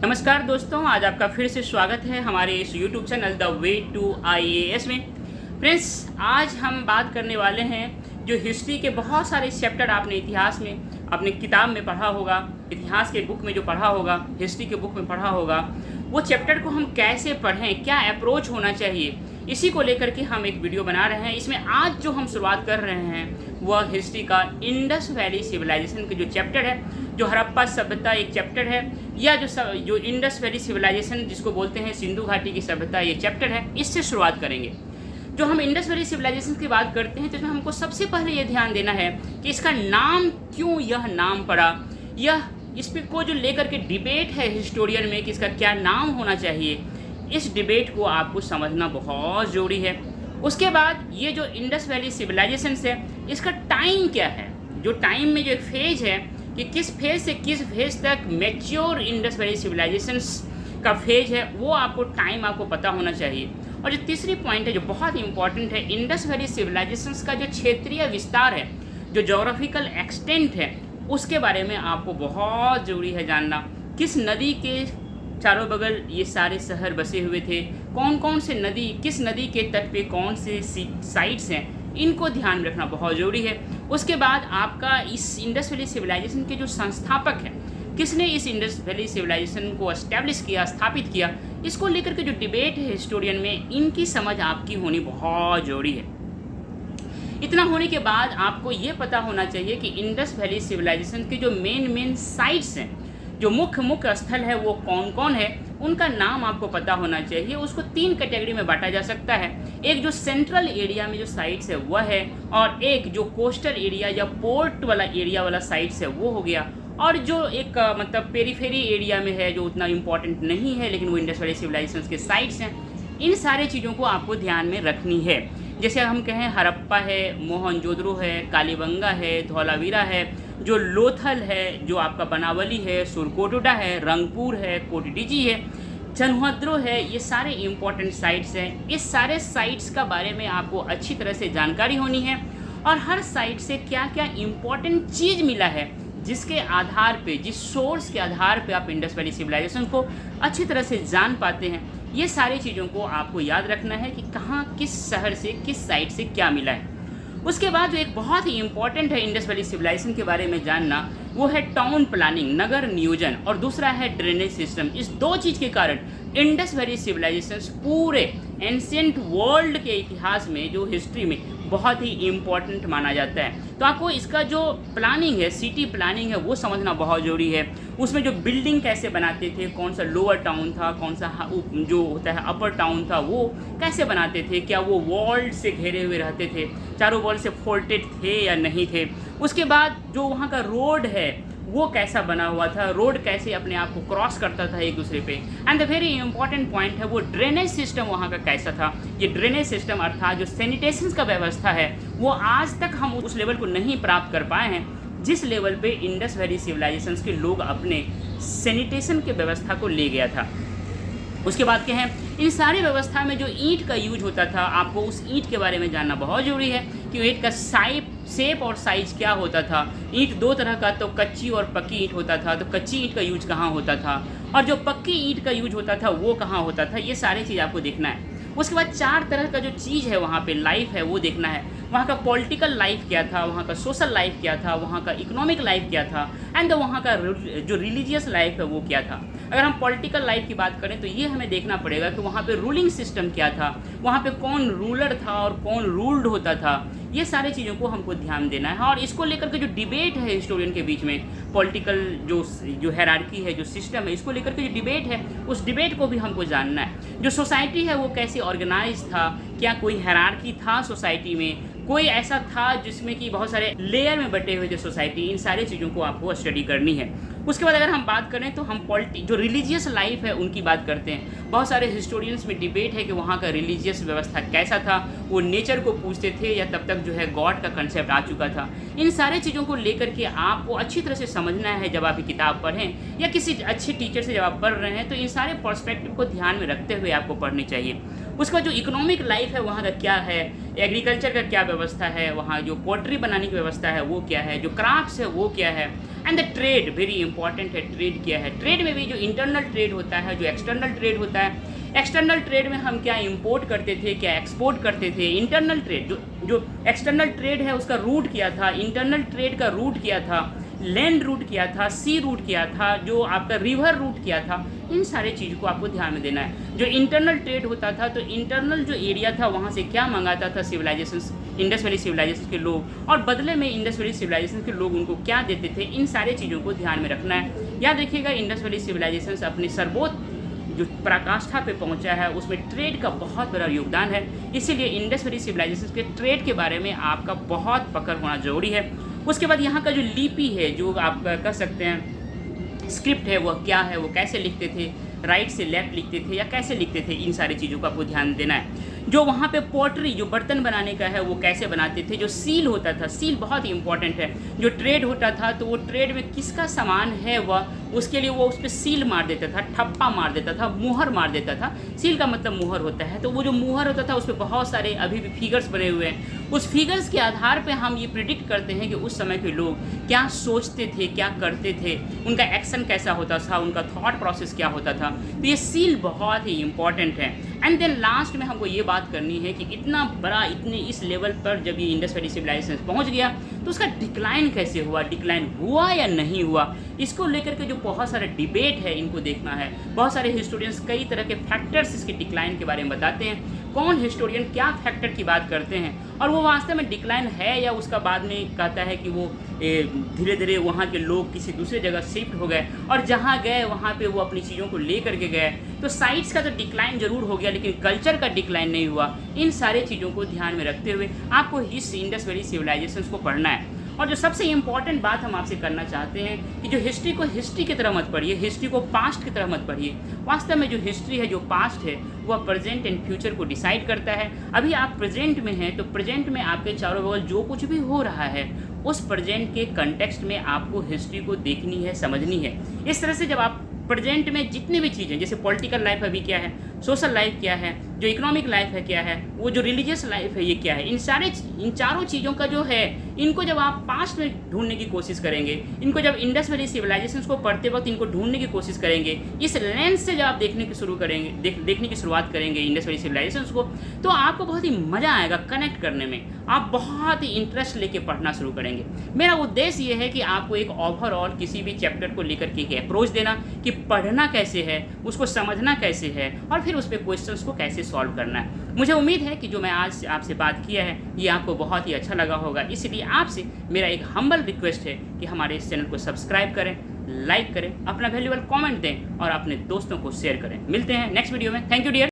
नमस्कार दोस्तों, आज आपका फिर से स्वागत है हमारे इस YouTube channel the way to IAS में। फ्रेंड्स, आज हम बात करने वाले हैं जो हिस्ट्री के बहुत सारे चैप्टर आपने इतिहास में अपने किताब में पढ़ा होगा, इतिहास के बुक में जो पढ़ा होगा, हिस्ट्री के बुक में पढ़ा होगा, वो चैप्टर को हम कैसे पढ़ें, क्या अप्रोच होना चाहिए, इसी को लेकर के हम एक वीडियो बना रहे हैं। इसमें आज जो हम शुरुआत कर रहे हैं वह हिस्ट्री का इंडस वैली सिविलाइजेशन के जो चैप्टर है, जो हड़प्पा सभ्यता एक चैप्टर है, या जो इंडस वैली सिविलाइजेशन जिसको बोलते हैं सिंधु घाटी की सभ्यता, ये चैप्टर है, इससे शुरुआत करेंगे। जो हम इंडस वैली सिविलाइजेशन की बात करते हैं तो इसमें हमको सबसे पहले ये ध्यान देना है कि इसका नाम क्यों यह नाम पड़ा, यह इस पे को जो लेकर के डिबेट है हिस्टोरियन में कि इसका क्या नाम होना चाहिए, इस डिबेट को आपको समझना बहुत ज़रूरी है। उसके बाद ये जो इंडस वैली सिविलाइजेशन है, इसका टाइम क्या है, जो टाइम में जो एक फेज है कि किस फेज से किस फेज तक मैच्योर इंडस वैली सिविलाइजेशंस का फेज है, वो आपको टाइम आपको पता होना चाहिए। और जो तीसरी पॉइंट है जो बहुत इंपॉर्टेंट है, इंडस वैली सिविलाइजेशंस का जो क्षेत्रीय विस्तार है, जो जोग्राफिकल एक्सटेंट है, उसके बारे में आपको बहुत ज़रूरी है जानना। किस नदी के चारों बगल ये सारे शहर बसे हुए थे, कौन कौन से नदी, किस नदी के तट पे कौन से साइट्स हैं, इनको ध्यान में रखना बहुत ज़रूरी है। उसके बाद आपका इस इंडस वैली सिविलाइजेशन के जो संस्थापक हैं, किसने इस इंडस वैली सिविलाइजेशन को एस्टैब्लिश किया, स्थापित किया, इसको लेकर के जो डिबेट है हिस्टोरियन में, इनकी समझ आपकी होनी बहुत ज़रूरी है। इतना होने के बाद आपको ये पता होना चाहिए कि इंडस वैली सिविलाइजेशन के जो मेन साइट्स हैं, जो मुख्य स्थल है, वो कौन कौन है, उनका नाम आपको पता होना चाहिए। उसको 3 कैटेगरी में बांटा जा सकता है। एक जो सेंट्रल एरिया में जो साइट्स है वह है, और एक जो कोस्टल एरिया या पोर्ट वाला एरिया वाला साइट्स है वो हो गया, और जो एक मतलब पेरीफेरी एरिया में है जो उतना इम्पोर्टेंट नहीं है लेकिन वो इंडस वैली सिविलाइजेशन के साइट्स हैं। इन सारे चीज़ों को आपको ध्यान में रखनी है। जैसे हम कहें हड़प्पा है, मोहनजोदड़ो है, कालीबंगा है, धौलावीरा है, जो लोथल है, जो आपका बनावली है, सुरकोटोडा है, रंगपुर है, कोटिडीजी है, चन्होद्रो है, ये सारे इम्पोर्टेंट साइट्स हैं। इस सारे साइट्स का बारे में आपको अच्छी तरह से जानकारी होनी है, और हर साइट से क्या क्या इम्पोर्टेंट चीज़ मिला है, जिसके आधार पे, जिस सोर्स के आधार पे आप इंडस वैली सिविलाइजेशन को अच्छी तरह से जान पाते हैं। ये सारी चीज़ों को आपको याद रखना है कि कहाँ, किस शहर से, किस साइट से क्या मिला है। उसके बाद जो एक बहुत ही इम्पॉर्टेंट है इंडस वैली सिविलाइजेशन के बारे में जानना, वो है टाउन प्लानिंग, नगर नियोजन, और दूसरा है ड्रेनेज सिस्टम। इस 2 चीज़ के कारण इंडस वैली सिविलाइजेशंस पूरे एंशिएंट वर्ल्ड के इतिहास में, जो हिस्ट्री में बहुत ही इम्पॉर्टेंट माना जाता है। तो आपको इसका जो प्लानिंग है, सिटी प्लानिंग है, वो समझना बहुत ज़रूरी है। उसमें जो बिल्डिंग कैसे बनाते थे, कौन सा लोअर टाउन था, कौन सा जो होता है अपर टाउन था, वो कैसे बनाते थे, क्या वो वॉल से घिरे हुए रहते थे, चारों वॉल से फोल्टेड थे या नहीं थे। उसके बाद जो वहाँ का रोड है वो कैसा बना हुआ था, रोड कैसे अपने आप को क्रॉस करता था एक दूसरे पे। And the very important point है वो ड्रेनेज सिस्टम वहाँ का कैसा था। ये ड्रेनेज सिस्टम अर्थात जो सैनिटेशन का व्यवस्था है, वो आज तक हम उस लेवल को नहीं प्राप्त कर पाए हैं जिस लेवल पे इंडस वैली सिविलाइजेशंस के लोग अपने सैनिटेशन के व्यवस्था को ले गया था। उसके बाद क्या है, इन सारी व्यवस्था में जो ईंट का यूज होता था, आपको उस ईंट के बारे में जानना बहुत ज़रूरी है कि ईंट का शेप और साइज क्या होता था। ईंट 2 तरह का, तो कच्ची और पक्की ईंट होता था। तो कच्ची ईंट का यूज कहाँ होता था, और जो पक्की ईंट का यूज होता था वो कहाँ होता था, ये सारी चीज़ आपको देखना है। उसके बाद 4 तरह का जो चीज़ है वहाँ पे लाइफ है वो देखना है। वहाँ का पॉलिटिकल लाइफ क्या था, वहाँ का सोशल लाइफ क्या था, वहाँ का इकोनॉमिक लाइफ क्या था, एंड वहाँ का जो रिलीजियस लाइफ है वो क्या था। अगर हम पॉलिटिकल लाइफ की बात करें तो ये हमें देखना पड़ेगा कि वहाँ पे रूलिंग सिस्टम क्या था, वहाँ पे कौन रूलर था और कौन रूल्ड होता था। ये सारी चीज़ों को हमको ध्यान देना है। और इसको लेकर के जो डिबेट है हिस्टोरियन के बीच में, पॉलिटिकल जो हैरार्की है, जो सिस्टम है, इसको लेकर के जो डिबेट है, उस डिबेट को भी हमको जानना है। जो सोसाइटी है वो कैसे ऑर्गेनाइज था, क्या कोई हैरार्की था सोसाइटी में, कोई ऐसा था जिसमें कि बहुत सारे लेयर में बटे हुए थे सोसाइटी। इन सारी चीज़ों को आपको स्टडी करनी है। उसके बाद अगर हम बात करें तो हम जो रिलीजियस लाइफ है उनकी बात करते हैं। बहुत सारे हिस्टोरियंस में डिबेट है कि वहाँ का रिलीजियस व्यवस्था कैसा था, वो नेचर को पूछते थे या तब तक जो है गॉड का कंसेप्ट आ चुका था। इन सारे चीज़ों को लेकर के आपको अच्छी तरह से समझना है जब आप ये किताब पढ़ें या किसी अच्छे टीचर से जब आप पढ़ रहे हैं, तो इन सारे पर्सपेक्टिव को ध्यान में रखते हुए आपको पढ़नी चाहिए। उसका जो इकोनॉमिक लाइफ है वहाँ का क्या है, एग्रीकल्चर का क्या व्यवस्था है, वहाँ जो पोल्ट्री बनाने की व्यवस्था है वो क्या है, जो क्राफ्ट्स है वो क्या है, and the trade very important है। ट्रेड क्या है? ट्रेड में भी जो इंटरनल ट्रेड होता है, जो एक्सटर्नल ट्रेड होता है, एक्सटर्नल ट्रेड में हम क्या इंपोर्ट करते थे, क्या एक्सपोर्ट करते थे। इंटरनल ट्रेड जो एक्सटर्नल ट्रेड है उसका रूट क्या था, इंटरनल ट्रेड का रूट क्या था, लैंड रूट क्या था, सी रूट क्या था, जो आपका रिवर रूट क्या था, इन सारे चीज़ को आपको ध्यान में देना है। जो इंटरनल ट्रेड होता था तो इंटरनल जो एरिया था वहाँ से क्या मंगाता था सिविलाइजेशंस, इंडस वैली सिविलाइजेशन के लोग, और बदले में इंडस वैली सिविलाइजेशन के लोग उनको क्या देते थे, इन सारे चीज़ों को ध्यान में रखना है। याद रखिएगा इंडस वैली सिविलाइजेशन अपने सर्वोच्च जो पराकाष्ठा पे पहुंचा है उसमें ट्रेड का बहुत बड़ा योगदान है। इसीलिए इंडस वैली सिविलाइजेशन के ट्रेड के बारे में आपका बहुत पकड़ होना जरूरी है। उसके बाद यहाँ का जो लिपि है, जो आप कह सकते हैं स्क्रिप्ट है, वह क्या है, वो कैसे लिखते थे, राइट से लेफ्ट लिखते थे या कैसे लिखते थे, इन सारी चीज़ों का आपको ध्यान देना है। जो वहाँ पे पोट्री, जो बर्तन बनाने का है, वो कैसे बनाते थे। जो सील होता था, सील बहुत ही इंपॉर्टेंट है। जो ट्रेड होता था तो वो ट्रेड में किसका सामान है वह, उसके लिए वो उस पर सील मार देता था, ठप्पा मार देता था, मुहर मार देता था। सील का मतलब मुहर होता है। तो वो जो मुहर होता था उस पर बहुत सारे अभी भी फिगर्स बने हुए हैं। उस फिगर्स के आधार पे हम ये प्रिडिक्ट करते हैं कि उस समय के लोग क्या सोचते थे, क्या करते थे, उनका एक्शन कैसा होता था, उनका थॉट प्रोसेस क्या होता था। तो ये सील बहुत ही इंपॉर्टेंट है। एंड देन लास्ट में हमको ये बात करनी है कि इतना बड़ा, इतने इस लेवल पर जब ये इंडस वैली सिविलाइजेशन पहुंच गया तो उसका डिक्लाइन कैसे हुआ, डिक्लाइन हुआ या नहीं हुआ, इसको लेकर के जो बहुत सारे डिबेट है इनको देखना है। बहुत सारे हिस्टोरियंस कई तरह के फैक्टर्स इसके डिक्लाइन के बारे में बताते हैं। कौन हिस्टोरियन क्या फैक्टर की बात करते हैं और वो वास्तव में डिक्लाइन है या उसका बाद में कहता है कि वो धीरे धीरे वहाँ के लोग किसी दूसरे जगह शिफ्ट हो गए और जहाँ गए वहाँ पे वो अपनी चीज़ों को ले करके गए। तो साइट्स का तो डिक्लाइन जरूर हो गया लेकिन कल्चर का डिक्लाइन नहीं हुआ। इन सारे चीज़ों को ध्यान में रखते हुए आपको इस इंडस वैली सिविलाइजेशन को पढ़ना है। और जो सबसे इम्पॉर्टेंट बात हम आपसे करना चाहते हैं कि जो हिस्ट्री को हिस्ट्री की तरह मत पढ़िए, हिस्ट्री को पास्ट की तरह मत पढ़िए। वास्तव में जो हिस्ट्री है, जो पास्ट है, वह प्रेजेंट एंड फ्यूचर को डिसाइड करता है। अभी आप प्रेजेंट में हैं तो प्रेजेंट में आपके चारों बगल जो कुछ भी हो रहा है उस प्रेजेंट के कंटेक्स्ट में आपको हिस्ट्री को देखनी है, समझनी है। इस तरह से जब आप प्रेजेंट में जितनी भी चीज़ें, जैसे पॉलिटिकल लाइफ अभी क्या है, सोशल लाइफ क्या है, जो इकोनॉमिक लाइफ है क्या है, वो जो रिलीजियस लाइफ है ये क्या है, इन चारों चीज़ों का जो है, इनको जब आप पास्ट में ढूंढने की कोशिश करेंगे, इनको जब इंडस वैली सिविलाइजेशन को पढ़ते वक्त इनको ढूंढने की कोशिश करेंगे, इस लेंस से जब आप देखने की शुरू करेंगे, देखने की शुरुआत करेंगे इंडस वैली सिविलाइजेशन को, तो आपको बहुत ही मज़ा आएगा कनेक्ट करने में। आप बहुत ही इंटरेस्ट लेके पढ़ना शुरू करेंगे। मेरा उद्देश्य ये है कि आपको एक ओवरऑल किसी भी चैप्टर को लेकर के एक अप्रोच देना कि पढ़ना कैसे है, उसको समझना कैसे है और फिर उस पर क्वेश्चंस को कैसे सॉल्व करना है। मुझे उम्मीद है कि जो मैं आज आपसे बात किया है ये आपको बहुत ही अच्छा लगा होगा। इसलिए आपसे मेरा एक हम्बल रिक्वेस्ट है कि हमारे इस चैनल को सब्सक्राइब करें, लाइक करें, अपना वैल्यूएबल कमेंट दें और अपने दोस्तों को शेयर करें। मिलते हैं नेक्स्ट वीडियो में। Thank you dear.